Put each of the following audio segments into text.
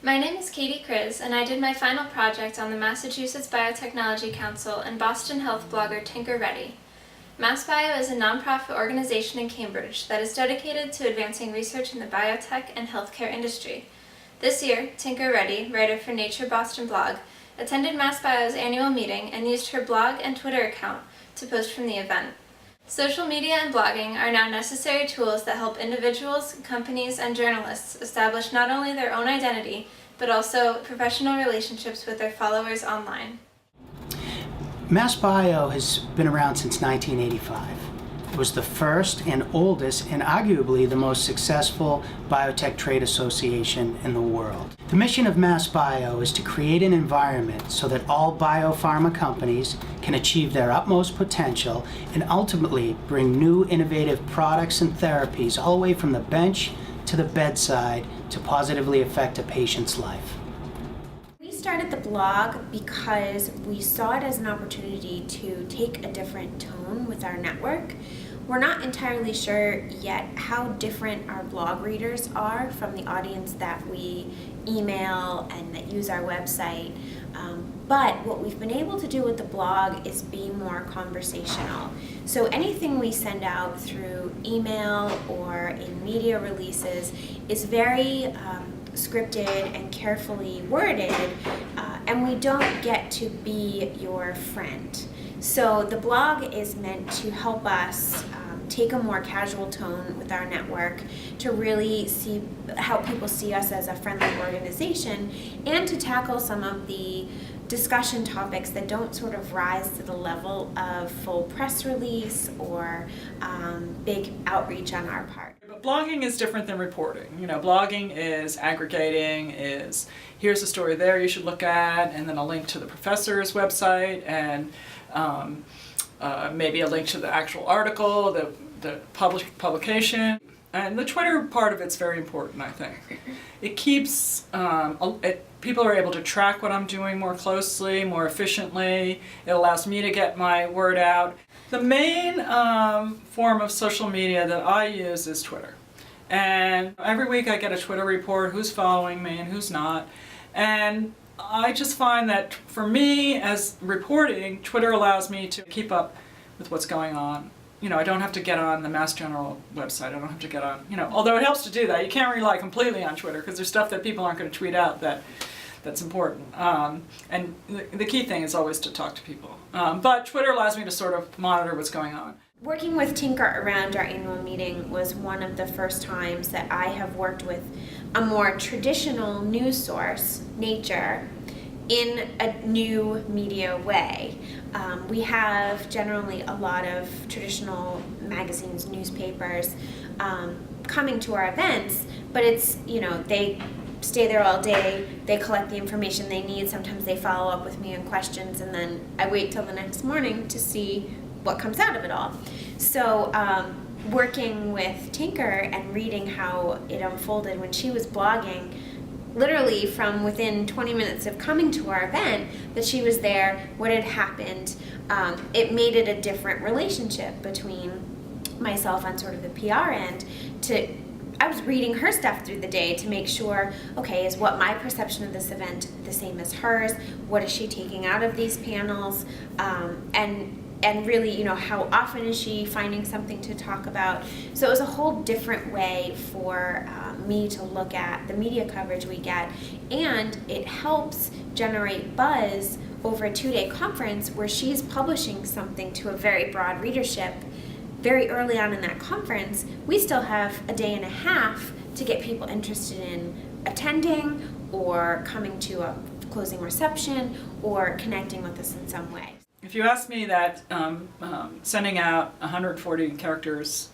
My name is Katie Kriz, and I did my final project on the Massachusetts Biotechnology Council and Boston health blogger Tinker Ready. MassBio is a nonprofit organization in Cambridge that is dedicated to advancing research in the biotech and healthcare industry. This year, Tinker Ready, writer for Nature Boston blog, attended MassBio's annual meeting and used her blog and Twitter account to post from the event. Social media and blogging are now necessary tools that help individuals, companies, and journalists establish not only their own identity, but also professional relationships with their followers online. MassBio has been around since 1985. It was the first and oldest and arguably the most successful biotech trade association in the world. The mission of MassBio is to create an environment so that all biopharma companies can achieve their utmost potential and ultimately bring new innovative products and therapies all the way from the bench to the bedside to positively affect a patient's life. We started the blog because we saw it as an opportunity to take a different tone with our network. We're not entirely sure yet how different our blog readers are from the audience that we email and that use our website. But what we've been able to do with the blog is be more conversational. So anything we send out through email or in media releases is very scripted and carefully worded, and we don't get to be your friend. So the blog is meant to help us take a more casual tone with our network, to really help people see us as a friendly organization, and to tackle some of the discussion topics that don't sort of rise to the level of full press release or big outreach on our part. But blogging is different than reporting. Blogging is aggregating, is here's a story there you should look at, and then a link to the professor's website, and maybe a link to the actual article, the publication. And the Twitter part of it's very important, I think. It keeps, people are able to track what I'm doing more closely, more efficiently. It allows me to get my word out. The main form of social media that I use is Twitter. And every week I get a Twitter report, who's following me and who's not. And I just find that for me, as reporting, Twitter allows me to keep up with what's going on. I don't have to get on the Mass General website. I don't have to get on, although it helps to do that. You can't rely completely on Twitter because there's stuff that people aren't going to tweet out that's important. And the key thing is always to talk to people. But Twitter allows me to sort of monitor what's going on. Working with Tinker around our annual meeting was one of the first times that I have worked with a more traditional news source, Nature, in a new media way. We have generally a lot of traditional magazines, newspapers coming to our events, but it's, they stay there all day, they collect the information they need, sometimes they follow up with me on questions, and then I wait till the next morning to see what comes out of it all. So working with Tinker and reading how it unfolded when she was blogging, literally from within 20 minutes of coming to our event, that she was there, what had happened, it made it a different relationship between myself on sort of the PR end. I was reading her stuff through the day to make sure, okay, is what my perception of this event the same as hers? What is she taking out of these panels? And really, how often is she finding something to talk about? So it was a whole different way for me to look at the media coverage we get, and it helps generate buzz over a 2-day conference where she's publishing something to a very broad readership. Very early on in that conference, we still have a day and a half to get people interested in attending or coming to a closing reception or connecting with us in some way. If you ask me that sending out 140 characters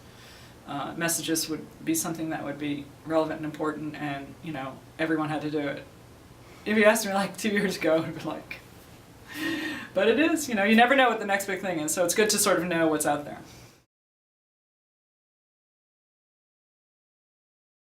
messages would be something that would be relevant and important, and everyone had to do it. If you asked me like 2 years ago, I'd be like, but it is, you never know what the next big thing is, so it's good to sort of know what's out there.